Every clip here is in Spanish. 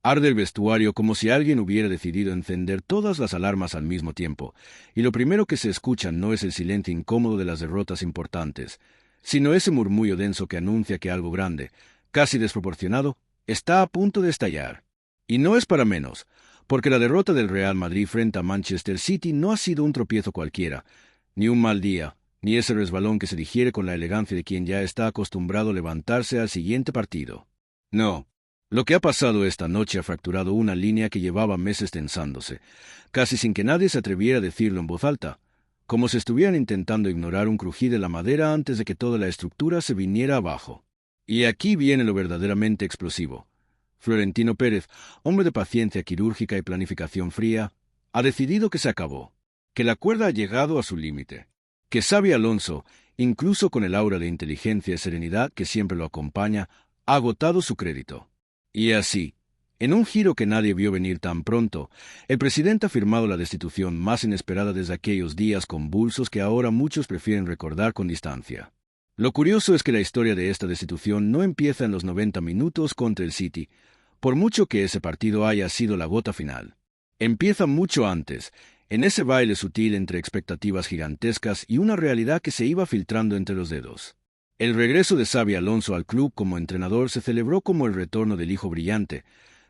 Arde el vestuario como si alguien hubiera decidido encender todas las alarmas al mismo tiempo, y lo primero que se escucha no es el silencio incómodo de las derrotas importantes, sino ese murmullo denso que anuncia que algo grande, casi desproporcionado, está a punto de estallar. Y no es para menos, porque la derrota del Real Madrid frente a Manchester City no ha sido un tropiezo cualquiera, ni un mal día, ni ese resbalón que se digiere con la elegancia de quien ya está acostumbrado a levantarse al siguiente partido. No. Lo que ha pasado esta noche ha fracturado una línea que llevaba meses tensándose, casi sin que nadie se atreviera a decirlo en voz alta, como si estuvieran intentando ignorar un crujir de la madera antes de que toda la estructura se viniera abajo. Y aquí viene lo verdaderamente explosivo. Florentino Pérez, hombre de paciencia quirúrgica y planificación fría, ha decidido que se acabó, que la cuerda ha llegado a su límite, que Xabi Alonso, incluso con el aura de inteligencia y serenidad que siempre lo acompaña, ha agotado su crédito. Y así, en un giro que nadie vio venir tan pronto, el presidente ha firmado la destitución más inesperada desde aquellos días convulsos que ahora muchos prefieren recordar con distancia. Lo curioso es que la historia de esta destitución no empieza en los 90 minutos contra el City, por mucho que ese partido haya sido la gota final. Empieza mucho antes, en ese baile sutil entre expectativas gigantescas y una realidad que se iba filtrando entre los dedos. El regreso de Xabi Alonso al club como entrenador se celebró como el retorno del hijo brillante,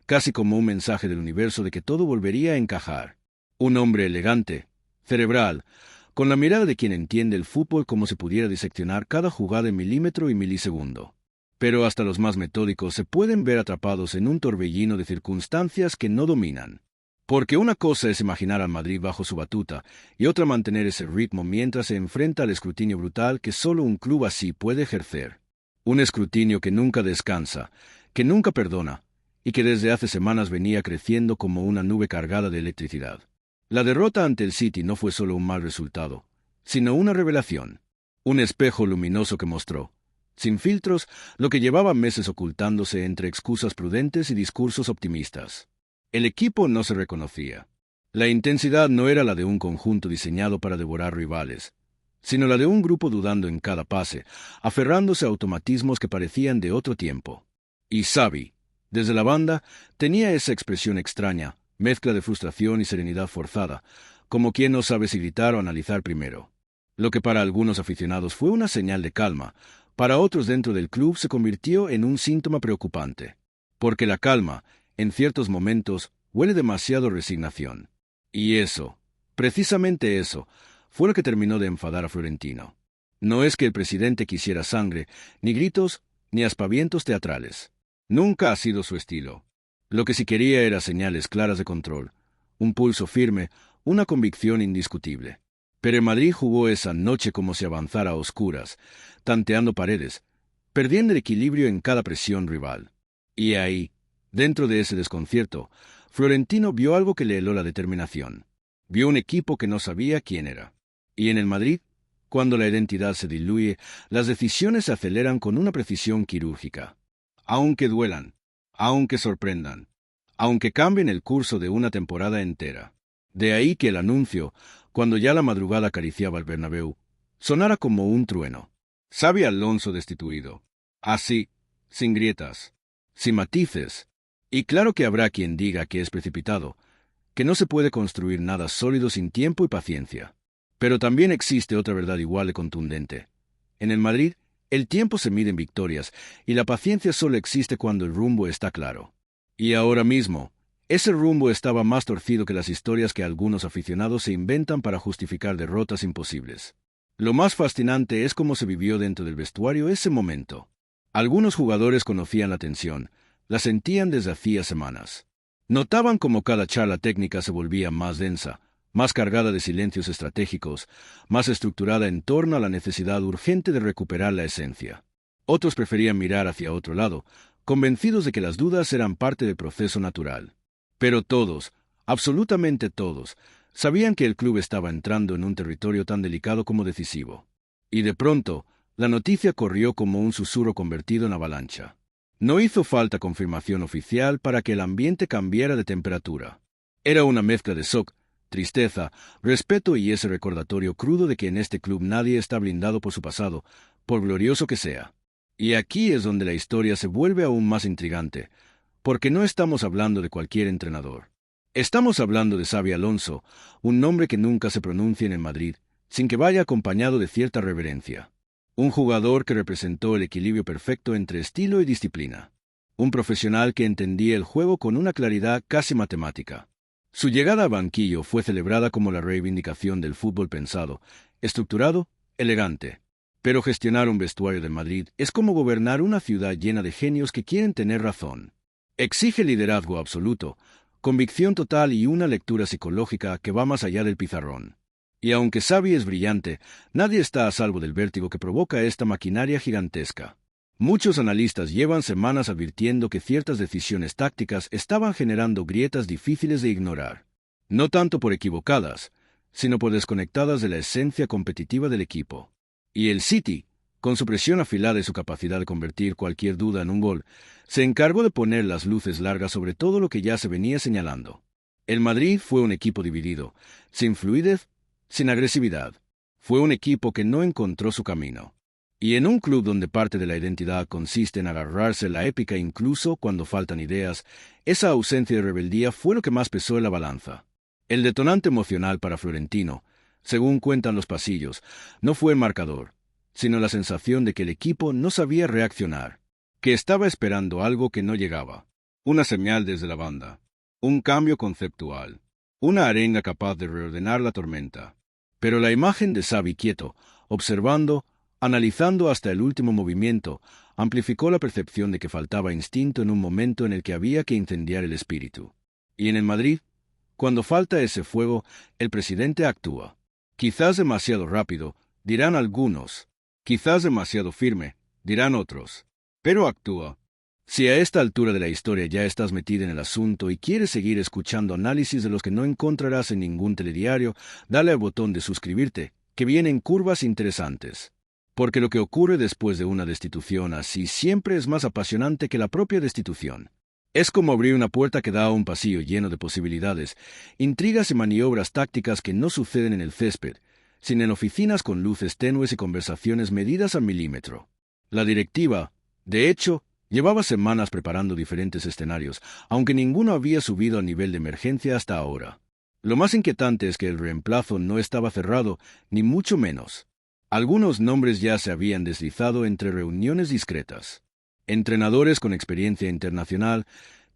casi como un mensaje del universo de que todo volvería a encajar. Un hombre elegante, cerebral, con la mirada de quien entiende el fútbol como si pudiera diseccionar cada jugada en milímetro y milisegundo. Pero hasta los más metódicos se pueden ver atrapados en un torbellino de circunstancias que no dominan. Porque una cosa es imaginar al Madrid bajo su batuta y otra mantener ese ritmo mientras se enfrenta al escrutinio brutal que solo un club así puede ejercer. Un escrutinio que nunca descansa, que nunca perdona, y que desde hace semanas venía creciendo como una nube cargada de electricidad. La derrota ante el City no fue solo un mal resultado, sino una revelación, un espejo luminoso que mostró, sin filtros, lo que llevaba meses ocultándose entre excusas prudentes y discursos optimistas. El equipo no se reconocía. La intensidad no era la de un conjunto diseñado para devorar rivales, sino la de un grupo dudando en cada pase, aferrándose a automatismos que parecían de otro tiempo. Y Xabi, desde la banda, tenía esa expresión extraña, mezcla de frustración y serenidad forzada, como quien no sabe si gritar o analizar primero. Lo que para algunos aficionados fue una señal de calma, para otros dentro del club se convirtió en un síntoma preocupante. Porque la calma, en ciertos momentos, huele demasiado a resignación. Y eso, precisamente eso, fue lo que terminó de enfadar a Florentino. No es que el presidente quisiera sangre, ni gritos, ni aspavientos teatrales. Nunca ha sido su estilo. Lo que sí quería era señales claras de control, un pulso firme, una convicción indiscutible. Pero el Madrid jugó esa noche como si avanzara a oscuras, tanteando paredes, perdiendo el equilibrio en cada presión rival. Y ahí, dentro de ese desconcierto, Florentino vio algo que le heló la determinación. Vio un equipo que no sabía quién era. Y en el Madrid, cuando la identidad se diluye, las decisiones se aceleran con una precisión quirúrgica. Aunque duelan, aunque sorprendan, aunque cambien el curso de una temporada entera. De ahí que el anuncio, cuando ya la madrugada acariciaba el Bernabéu, sonara como un trueno. Xabi Alonso destituido. Así, sin grietas, sin matices. Y claro que habrá quien diga que es precipitado, que no se puede construir nada sólido sin tiempo y paciencia. Pero también existe otra verdad igual de contundente. En el Madrid, el tiempo se mide en victorias, y la paciencia solo existe cuando el rumbo está claro. Y ahora mismo, ese rumbo estaba más torcido que las historias que algunos aficionados se inventan para justificar derrotas imposibles. Lo más fascinante es cómo se vivió dentro del vestuario ese momento. Algunos jugadores conocían la tensión, la sentían desde hacía semanas. Notaban cómo cada charla técnica se volvía más densa, más cargada de silencios estratégicos, más estructurada en torno a la necesidad urgente de recuperar la esencia. Otros preferían mirar hacia otro lado, convencidos de que las dudas eran parte del proceso natural. Pero todos, absolutamente todos, sabían que el club estaba entrando en un territorio tan delicado como decisivo. Y de pronto, la noticia corrió como un susurro convertido en avalancha. No hizo falta confirmación oficial para que el ambiente cambiara de temperatura. Era una mezcla de shock, tristeza, respeto y ese recordatorio crudo de que en este club nadie está blindado por su pasado, por glorioso que sea. Y aquí es donde la historia se vuelve aún más intrigante, porque no estamos hablando de cualquier entrenador. Estamos hablando de Xabi Alonso, un nombre que nunca se pronuncia en el Madrid, sin que vaya acompañado de cierta reverencia. Un jugador que representó el equilibrio perfecto entre estilo y disciplina. Un profesional que entendía el juego con una claridad casi matemática. Su llegada al banquillo fue celebrada como la reivindicación del fútbol pensado, estructurado, elegante. Pero gestionar un vestuario del Madrid es como gobernar una ciudad llena de genios que quieren tener razón. Exige liderazgo absoluto, convicción total y una lectura psicológica que va más allá del pizarrón. Y aunque Xavi es brillante, nadie está a salvo del vértigo que provoca esta maquinaria gigantesca. Muchos analistas llevan semanas advirtiendo que ciertas decisiones tácticas estaban generando grietas difíciles de ignorar. No tanto por equivocadas, sino por desconectadas de la esencia competitiva del equipo. Y el City, con su presión afilada y su capacidad de convertir cualquier duda en un gol, se encargó de poner las luces largas sobre todo lo que ya se venía señalando. El Madrid fue un equipo dividido, sin fluidez, sin agresividad. Fue un equipo que no encontró su camino. Y en un club donde parte de la identidad consiste en agarrarse la épica incluso cuando faltan ideas, esa ausencia de rebeldía fue lo que más pesó en la balanza. El detonante emocional para Florentino, según cuentan los pasillos, no fue el marcador, sino la sensación de que el equipo no sabía reaccionar, que estaba esperando algo que no llegaba. Una señal desde la banda, un cambio conceptual, una arenga capaz de reordenar la tormenta. Pero la imagen de Xavi quieto, observando, analizando hasta el último movimiento, amplificó la percepción de que faltaba instinto en un momento en el que había que incendiar el espíritu. Y en el Madrid, cuando falta ese fuego, el presidente actúa. Quizás demasiado rápido, dirán algunos. Quizás demasiado firme, dirán otros. Pero actúa. Si a esta altura de la historia ya estás metida en el asunto y quieres seguir escuchando análisis de los que no encontrarás en ningún telediario, dale al botón de suscribirte, que vienen curvas interesantes. Porque lo que ocurre después de una destitución así siempre es más apasionante que la propia destitución. Es como abrir una puerta que da a un pasillo lleno de posibilidades, intrigas y maniobras tácticas que no suceden en el césped, sino en oficinas con luces tenues y conversaciones medidas al milímetro. La directiva, de hecho, llevaba semanas preparando diferentes escenarios, aunque ninguno había subido a nivel de emergencia hasta ahora. Lo más inquietante es que el reemplazo no estaba cerrado, ni mucho menos. Algunos nombres ya se habían deslizado entre reuniones discretas. Entrenadores con experiencia internacional,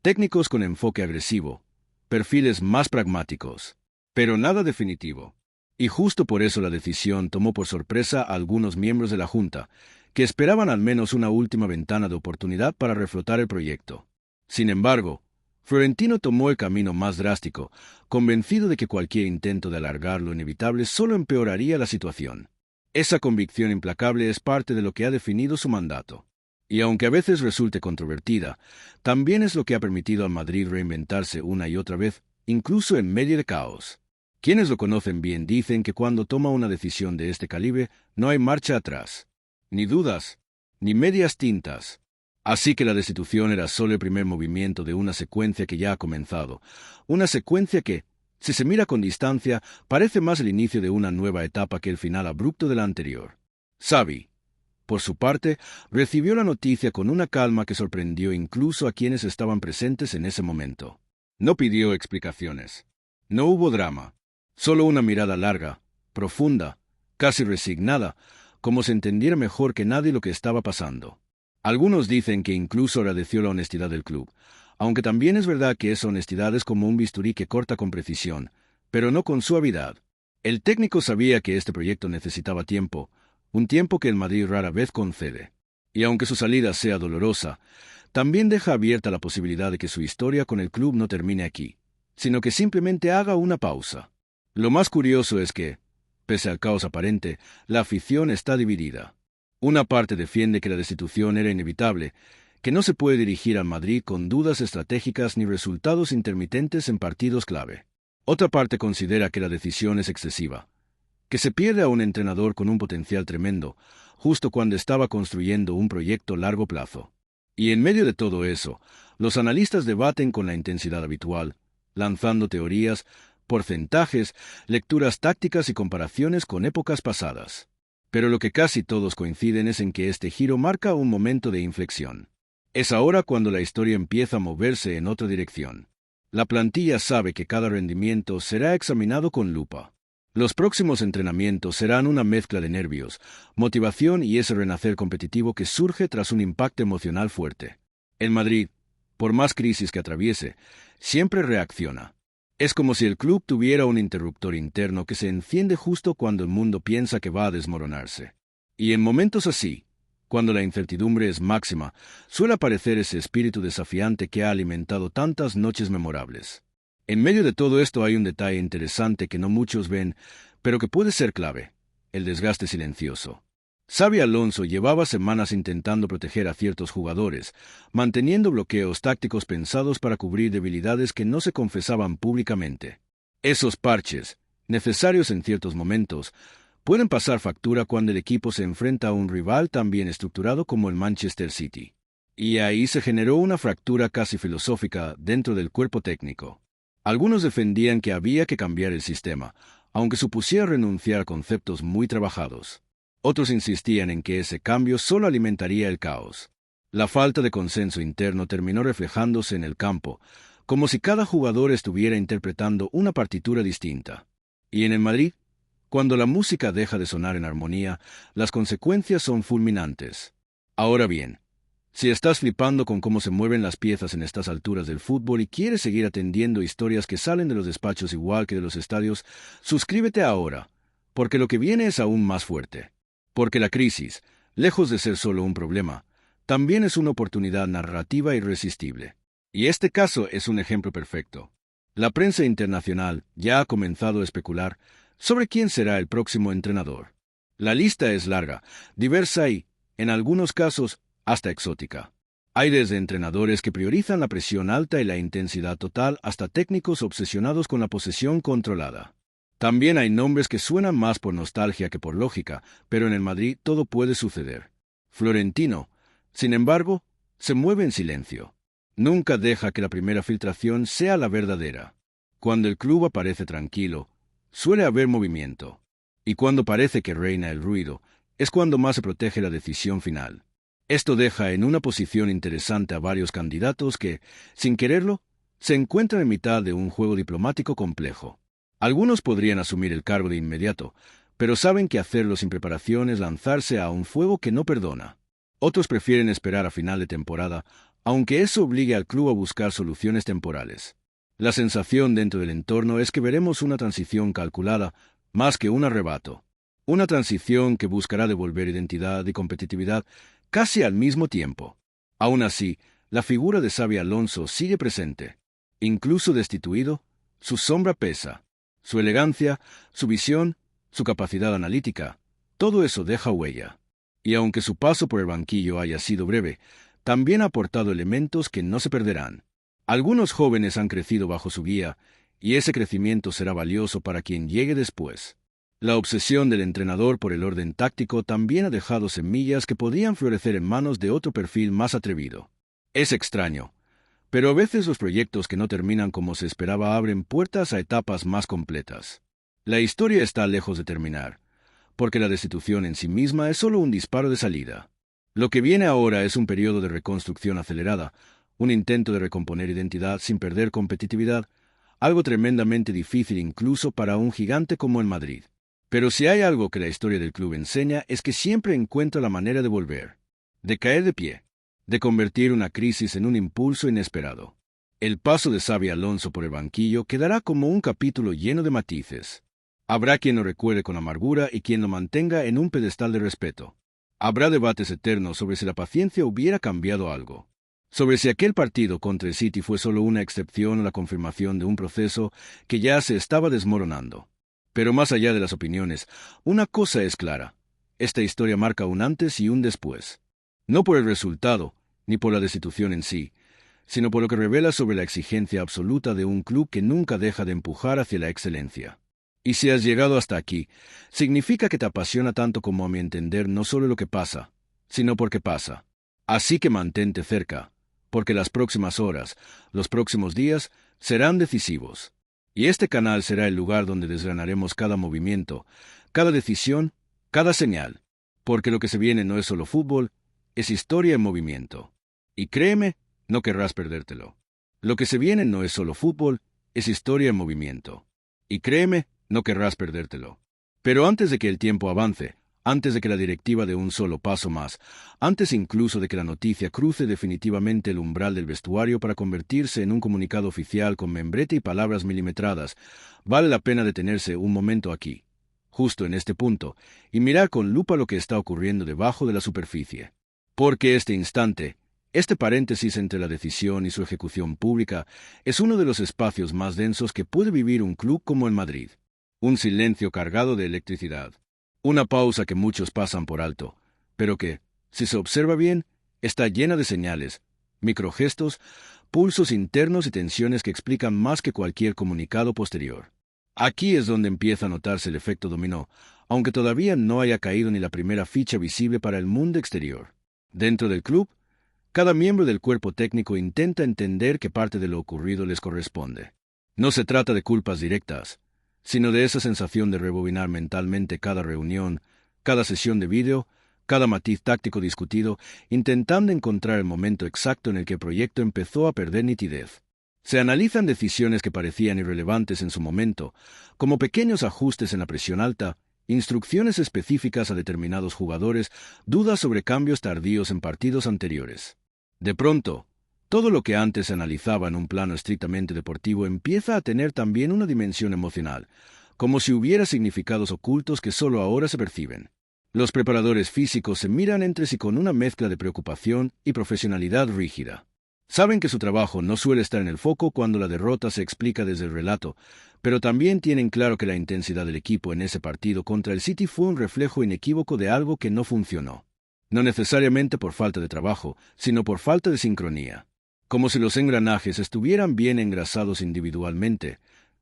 técnicos con enfoque agresivo, perfiles más pragmáticos, pero nada definitivo. Y justo por eso la decisión tomó por sorpresa a algunos miembros de la Junta, que esperaban al menos una última ventana de oportunidad para reflotar el proyecto. Sin embargo, Florentino tomó el camino más drástico, convencido de que cualquier intento de alargar lo inevitable solo empeoraría la situación. Esa convicción implacable es parte de lo que ha definido su mandato. Y aunque a veces resulte controvertida, también es lo que ha permitido al Madrid reinventarse una y otra vez, incluso en medio de caos. Quienes lo conocen bien dicen que cuando toma una decisión de este calibre, no hay marcha atrás. Ni dudas, ni medias tintas. Así que la destitución era solo el primer movimiento de una secuencia que ya ha comenzado. Una secuencia que, si se mira con distancia, parece más el inicio de una nueva etapa que el final abrupto de la anterior. Xavi, por su parte, recibió la noticia con una calma que sorprendió incluso a quienes estaban presentes en ese momento. No pidió explicaciones. No hubo drama. Solo una mirada larga, profunda, casi resignada, como si entendiera mejor que nadie lo que estaba pasando. Algunos dicen que incluso agradeció la honestidad del club, aunque también es verdad que esa honestidad es como un bisturí que corta con precisión, pero no con suavidad. El técnico sabía que este proyecto necesitaba tiempo, un tiempo que el Madrid rara vez concede. Y aunque su salida sea dolorosa, también deja abierta la posibilidad de que su historia con el club no termine aquí, sino que simplemente haga una pausa. Lo más curioso es que, pese al caos aparente, la afición está dividida. Una parte defiende que la destitución era inevitable, que no se puede dirigir al Madrid con dudas estratégicas ni resultados intermitentes en partidos clave. Otra parte considera que la decisión es excesiva, que se pierde a un entrenador con un potencial tremendo, justo cuando estaba construyendo un proyecto a largo plazo. Y en medio de todo eso, los analistas debaten con la intensidad habitual, lanzando teorías, porcentajes, lecturas tácticas y comparaciones con épocas pasadas. Pero lo que casi todos coinciden es en que este giro marca un momento de inflexión. Es ahora cuando la historia empieza a moverse en otra dirección. La plantilla sabe que cada rendimiento será examinado con lupa. Los próximos entrenamientos serán una mezcla de nervios, motivación y ese renacer competitivo que surge tras un impacto emocional fuerte. El Madrid, por más crisis que atraviese, siempre reacciona. Es como si el club tuviera un interruptor interno que se enciende justo cuando el mundo piensa que va a desmoronarse. Y en momentos así, cuando la incertidumbre es máxima, suele aparecer ese espíritu desafiante que ha alimentado tantas noches memorables. En medio de todo esto hay un detalle interesante que no muchos ven, pero que puede ser clave: el desgaste silencioso. Xabi Alonso llevaba semanas intentando proteger a ciertos jugadores, manteniendo bloqueos tácticos pensados para cubrir debilidades que no se confesaban públicamente. Esos parches, necesarios en ciertos momentos, pueden pasar factura cuando el equipo se enfrenta a un rival tan bien estructurado como el Manchester City. Y ahí se generó una fractura casi filosófica dentro del cuerpo técnico. Algunos defendían que había que cambiar el sistema, aunque supusiera renunciar a conceptos muy trabajados. Otros insistían en que ese cambio solo alimentaría el caos. La falta de consenso interno terminó reflejándose en el campo, como si cada jugador estuviera interpretando una partitura distinta. Y en el Madrid, cuando la música deja de sonar en armonía, las consecuencias son fulminantes. Ahora bien, si estás flipando con cómo se mueven las piezas en estas alturas del fútbol y quieres seguir atendiendo historias que salen de los despachos igual que de los estadios, suscríbete ahora, porque lo que viene es aún más fuerte. Porque la crisis, lejos de ser solo un problema, también es una oportunidad narrativa irresistible. Y este caso es un ejemplo perfecto. La prensa internacional ya ha comenzado a especular sobre quién será el próximo entrenador. La lista es larga, diversa y, en algunos casos, hasta exótica. Hay desde entrenadores que priorizan la presión alta y la intensidad total hasta técnicos obsesionados con la posesión controlada. También hay nombres que suenan más por nostalgia que por lógica, pero en el Madrid todo puede suceder. Florentino, sin embargo, se mueve en silencio. Nunca deja que la primera filtración sea la verdadera. Cuando el club aparece tranquilo, suele haber movimiento. Y cuando parece que reina el ruido, es cuando más se protege la decisión final. Esto deja en una posición interesante a varios candidatos que, sin quererlo, se encuentran en mitad de un juego diplomático complejo. Algunos podrían asumir el cargo de inmediato, pero saben que hacerlo sin preparación es lanzarse a un fuego que no perdona. Otros prefieren esperar a final de temporada, aunque eso obligue al club a buscar soluciones temporales. La sensación dentro del entorno es que veremos una transición calculada, más que un arrebato. Una transición que buscará devolver identidad y competitividad casi al mismo tiempo. Aún así, la figura de Xabi Alonso sigue presente. Incluso destituido, su sombra pesa. Su elegancia, su visión, su capacidad analítica, todo eso deja huella. Y aunque su paso por el banquillo haya sido breve, también ha aportado elementos que no se perderán. Algunos jóvenes han crecido bajo su guía, y ese crecimiento será valioso para quien llegue después. La obsesión del entrenador por el orden táctico también ha dejado semillas que podrían florecer en manos de otro perfil más atrevido. Es extraño, pero a veces los proyectos que no terminan como se esperaba abren puertas a etapas más completas. La historia está lejos de terminar, porque la destitución en sí misma es solo un disparo de salida. Lo que viene ahora es un periodo de reconstrucción acelerada, un intento de recomponer identidad sin perder competitividad, algo tremendamente difícil incluso para un gigante como el Madrid. Pero si hay algo que la historia del club enseña es que siempre encuentra la manera de volver, de caer de pie, de convertir una crisis en un impulso inesperado. El paso de Xabi Alonso por el banquillo quedará como un capítulo lleno de matices. Habrá quien lo recuerde con amargura y quien lo mantenga en un pedestal de respeto. Habrá debates eternos sobre si la paciencia hubiera cambiado algo, sobre si aquel partido contra el City fue solo una excepción o la confirmación de un proceso que ya se estaba desmoronando. Pero más allá de las opiniones, una cosa es clara: esta historia marca un antes y un después. No por el resultado, ni por la destitución en sí, sino por lo que revela sobre la exigencia absoluta de un club que nunca deja de empujar hacia la excelencia. Y si has llegado hasta aquí, significa que te apasiona tanto como a mi entender no solo lo que pasa, sino por qué pasa. Así que mantente cerca, porque las próximas horas, los próximos días, serán decisivos. Y este canal será el lugar donde desgranaremos cada movimiento, cada decisión, cada señal, porque lo que se viene no es solo fútbol, es historia en movimiento. Y créeme, no querrás perdértelo. Lo que se viene no es solo fútbol, es historia en movimiento. Y créeme, no querrás perdértelo. Pero antes de que el tiempo avance, antes de que la directiva dé un solo paso más, antes incluso de que la noticia cruce definitivamente el umbral del vestuario para convertirse en un comunicado oficial con membrete y palabras milimetradas, vale la pena detenerse un momento aquí, justo en este punto, y mirar con lupa lo que está ocurriendo debajo de la superficie. Porque este instante, este paréntesis entre la decisión y su ejecución pública, es uno de los espacios más densos que puede vivir un club como el Madrid. Un silencio cargado de electricidad. Una pausa que muchos pasan por alto, pero que, si se observa bien, está llena de señales, microgestos, pulsos internos y tensiones que explican más que cualquier comunicado posterior. Aquí es donde empieza a notarse el efecto dominó, aunque todavía no haya caído ni la primera ficha visible para el mundo exterior. Dentro del club, cada miembro del cuerpo técnico intenta entender que parte de lo ocurrido les corresponde. No se trata de culpas directas, sino de esa sensación de rebobinar mentalmente cada reunión, cada sesión de vídeo, cada matiz táctico discutido, intentando encontrar el momento exacto en el que el proyecto empezó a perder nitidez. Se analizan decisiones que parecían irrelevantes en su momento, como pequeños ajustes en la presión alta, instrucciones específicas a determinados jugadores, dudas sobre cambios tardíos en partidos anteriores. De pronto, todo lo que antes se analizaba en un plano estrictamente deportivo empieza a tener también una dimensión emocional, como si hubiera significados ocultos que solo ahora se perciben. Los preparadores físicos se miran entre sí con una mezcla de preocupación y profesionalidad rígida. Saben que su trabajo no suele estar en el foco cuando la derrota se explica desde el relato, pero también tienen claro que la intensidad del equipo en ese partido contra el City fue un reflejo inequívoco de algo que no funcionó. No necesariamente por falta de trabajo, sino por falta de sincronía. Como si los engranajes estuvieran bien engrasados individualmente,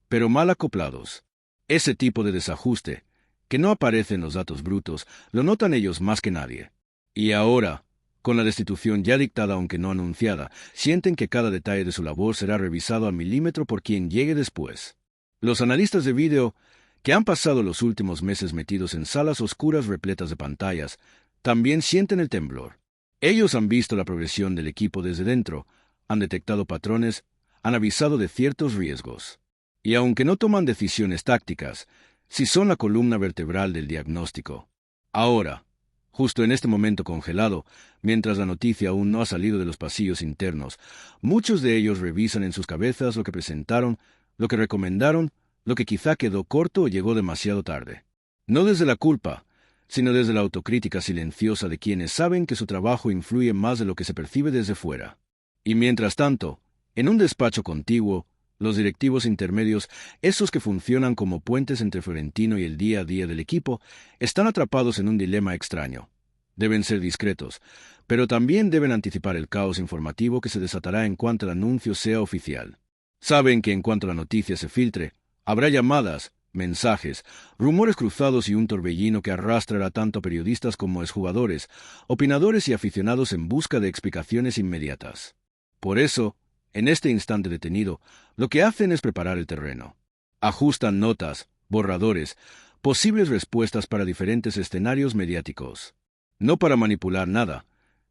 pero mal acoplados. Ese tipo de desajuste, que no aparece en los datos brutos, lo notan ellos más que nadie. Y ahora, con la destitución ya dictada aunque no anunciada, sienten que cada detalle de su labor será revisado al milímetro por quien llegue después. Los analistas de vídeo, que han pasado los últimos meses metidos en salas oscuras repletas de pantallas, también sienten el temblor. Ellos han visto la progresión del equipo desde dentro, han detectado patrones, han avisado de ciertos riesgos. Y aunque no toman decisiones tácticas, sí son la columna vertebral del diagnóstico. Ahora, justo en este momento congelado, mientras la noticia aún no ha salido de los pasillos internos, muchos de ellos revisan en sus cabezas lo que presentaron, lo que recomendaron, lo que quizá quedó corto o llegó demasiado tarde. No desde la culpa, sino desde la autocrítica silenciosa de quienes saben que su trabajo influye más de lo que se percibe desde fuera. Y mientras tanto, en un despacho contiguo, los directivos intermedios, esos que funcionan como puentes entre Florentino y el día a día del equipo, están atrapados en un dilema extraño. Deben ser discretos, pero también deben anticipar el caos informativo que se desatará en cuanto el anuncio sea oficial. Saben que en cuanto la noticia se filtre, habrá llamadas, mensajes, rumores cruzados y un torbellino que arrastrará tanto a periodistas como a exjugadores, opinadores y aficionados en busca de explicaciones inmediatas. Por eso, en este instante detenido, lo que hacen es preparar el terreno. Ajustan notas, borradores, posibles respuestas para diferentes escenarios mediáticos. No para manipular nada,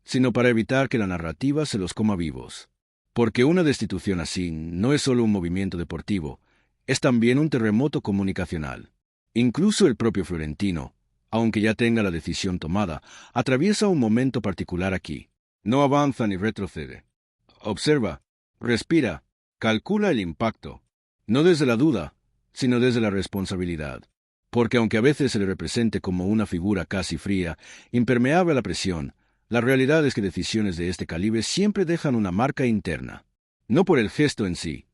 sino para evitar que la narrativa se los coma vivos. Porque una destitución así no es solo un movimiento deportivo, es también un terremoto comunicacional. Incluso el propio Florentino, aunque ya tenga la decisión tomada, atraviesa un momento particular aquí. No avanza ni retrocede. Observa, respira, calcula el impacto, no desde la duda, sino desde la responsabilidad. Porque aunque a veces se le represente como una figura casi fría, impermeable a la presión, la realidad es que decisiones de este calibre siempre dejan una marca interna. No por el gesto en sí,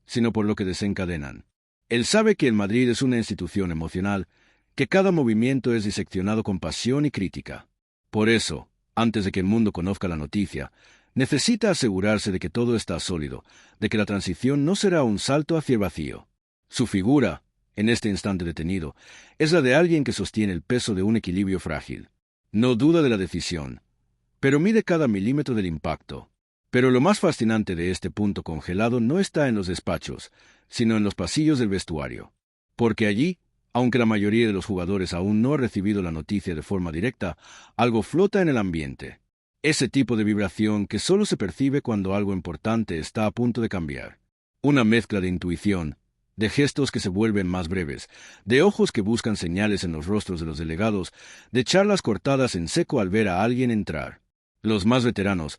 sino por lo que desencadenan. Él sabe que el Madrid es una institución emocional, que cada movimiento es diseccionado con pasión y crítica. Por eso, antes de que el mundo conozca la noticia, necesita asegurarse de que todo está sólido, de que la transición no será un salto hacia el vacío. Su figura, en este instante detenido, es la de alguien que sostiene el peso de un equilibrio frágil. No duda de la decisión, pero mide cada milímetro del impacto. Pero lo más fascinante de este punto congelado no está en los despachos, sino en los pasillos del vestuario. Porque allí, aunque la mayoría de los jugadores aún no ha recibido la noticia de forma directa, algo flota en el ambiente. Ese tipo de vibración que solo se percibe cuando algo importante está a punto de cambiar. Una mezcla de intuición, de gestos que se vuelven más breves, de ojos que buscan señales en los rostros de los delegados, de charlas cortadas en seco al ver a alguien entrar. Los más veteranos,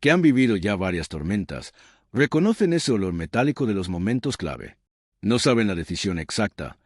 que han vivido ya varias tormentas, reconocen ese olor metálico de los momentos clave. No saben la decisión exacta,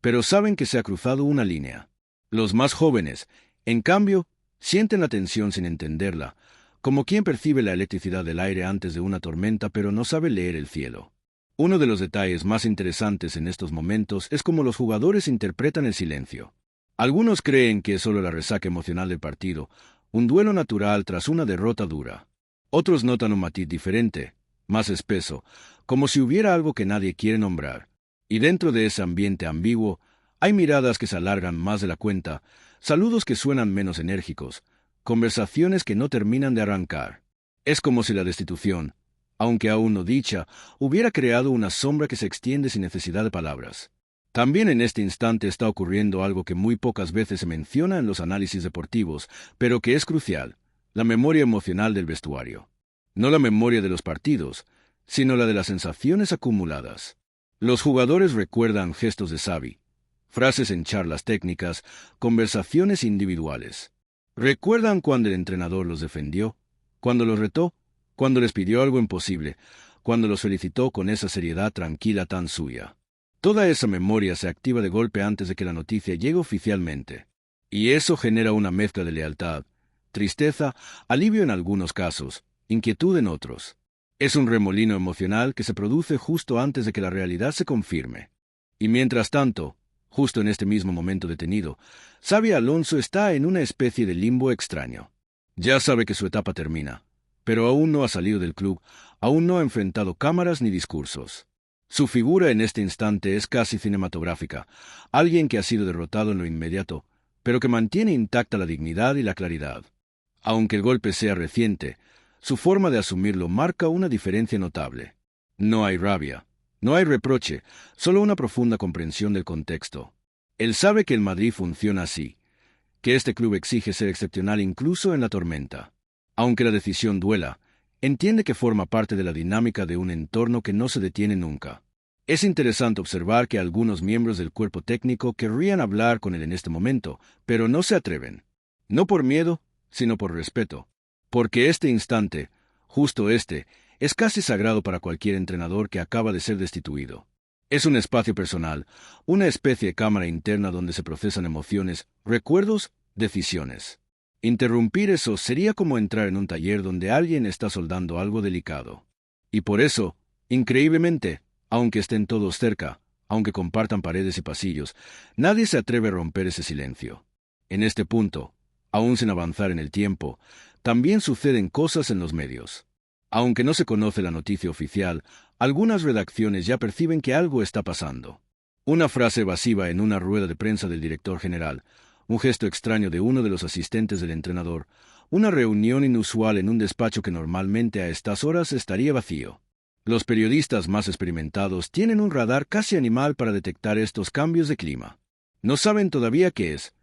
pero saben que se ha cruzado una línea. Los más jóvenes, en cambio, sienten la tensión sin entenderla, como quien percibe la electricidad del aire antes de una tormenta pero no sabe leer el cielo. Uno de los detalles más interesantes en estos momentos es cómo los jugadores interpretan el silencio. Algunos creen que es solo la resaca emocional del partido, un duelo natural tras una derrota dura. Otros notan un matiz diferente, más espeso, como si hubiera algo que nadie quiere nombrar. Y dentro de ese ambiente ambiguo, hay miradas que se alargan más de la cuenta, saludos que suenan menos enérgicos, conversaciones que no terminan de arrancar. Es como si la destitución, aunque aún no dicha, hubiera creado una sombra que se extiende sin necesidad de palabras. También en este instante está ocurriendo algo que muy pocas veces se menciona en los análisis deportivos, pero que es crucial: la memoria emocional del vestuario. No la memoria de los partidos, sino la de las sensaciones acumuladas. Los jugadores recuerdan gestos de Xavi, frases en charlas técnicas, conversaciones individuales. Recuerdan cuando el entrenador los defendió, cuando los retó, cuando les pidió algo imposible, cuando los felicitó con esa seriedad tranquila tan suya. Toda esa memoria se activa de golpe antes de que la noticia llegue oficialmente. Y eso genera una mezcla de lealtad, tristeza, alivio en algunos casos, inquietud en otros. Es un remolino emocional que se produce justo antes de que la realidad se confirme. Y mientras tanto, justo en este mismo momento detenido, Xabi Alonso está en una especie de limbo extraño. Ya sabe que su etapa termina, pero aún no ha salido del club, aún no ha enfrentado cámaras ni discursos. Su figura en este instante es casi cinematográfica, alguien que ha sido derrotado en lo inmediato, pero que mantiene intacta la dignidad y la claridad. Aunque el golpe sea reciente, su forma de asumirlo marca una diferencia notable. No hay rabia, no hay reproche, solo una profunda comprensión del contexto. Él sabe que el Madrid funciona así, que este club exige ser excepcional incluso en la tormenta. Aunque la decisión duela, entiende que forma parte de la dinámica de un entorno que no se detiene nunca. Es interesante observar que algunos miembros del cuerpo técnico querrían hablar con él en este momento, pero no se atreven. No por miedo, sino por respeto. Porque este instante, justo este, es casi sagrado para cualquier entrenador que acaba de ser destituido. Es un espacio personal, una especie de cámara interna donde se procesan emociones, recuerdos, decisiones. Interrumpir eso sería como entrar en un taller donde alguien está soldando algo delicado. Y por eso, increíblemente, aunque estén todos cerca, aunque compartan paredes y pasillos, nadie se atreve a romper ese silencio. En este punto, aún sin avanzar en el tiempo, también suceden cosas en los medios. Aunque no se conoce la noticia oficial, algunas redacciones ya perciben que algo está pasando. Una frase evasiva en una rueda de prensa del director general, un gesto extraño de uno de los asistentes del entrenador, una reunión inusual en un despacho que normalmente a estas horas estaría vacío. Los periodistas más experimentados tienen un radar casi animal para detectar estos cambios de clima. No saben todavía qué es,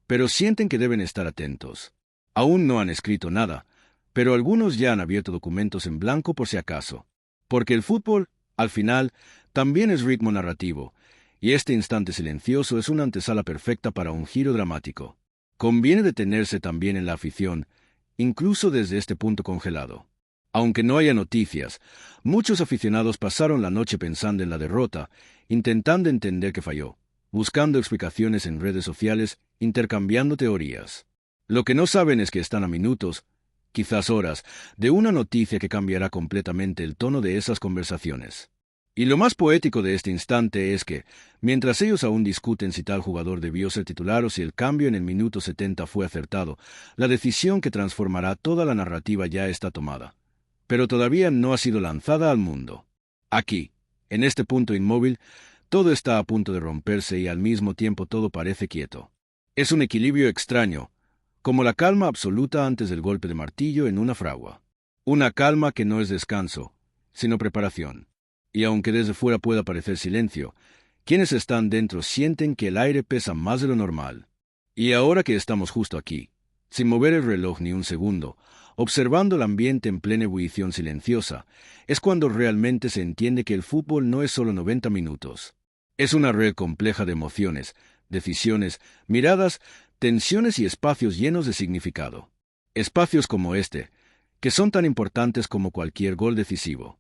pero sienten que deben estar atentos. Aún no han escrito nada, pero algunos ya han abierto documentos en blanco por si acaso. Porque el fútbol, al final, también es ritmo narrativo, y este instante silencioso es una antesala perfecta para un giro dramático. Conviene detenerse también en la afición, incluso desde este punto congelado. Aunque no haya noticias, muchos aficionados pasaron la noche pensando en la derrota, intentando entender qué falló, buscando explicaciones en redes sociales, intercambiando teorías. Lo que no saben es que están a minutos, quizás horas, de una noticia que cambiará completamente el tono de esas conversaciones. Y lo más poético de este instante es que, mientras ellos aún discuten si tal jugador debió ser titular o si el cambio en el minuto 70 fue acertado, la decisión que transformará toda la narrativa ya está tomada. Pero todavía no ha sido lanzada al mundo. Aquí, en este punto inmóvil, todo está a punto de romperse y al mismo tiempo todo parece quieto. Es un equilibrio extraño, como la calma absoluta antes del golpe de martillo en una fragua. Una calma que no es descanso, sino preparación. Y aunque desde fuera pueda parecer silencio, quienes están dentro sienten que el aire pesa más de lo normal. Y ahora que estamos justo aquí, sin mover el reloj ni un segundo, observando el ambiente en plena ebullición silenciosa, es cuando realmente se entiende que el fútbol no es solo 90 minutos. Es una red compleja de emociones, decisiones, miradas, tensiones y espacios llenos de significado. Espacios como este, que son tan importantes como cualquier gol decisivo.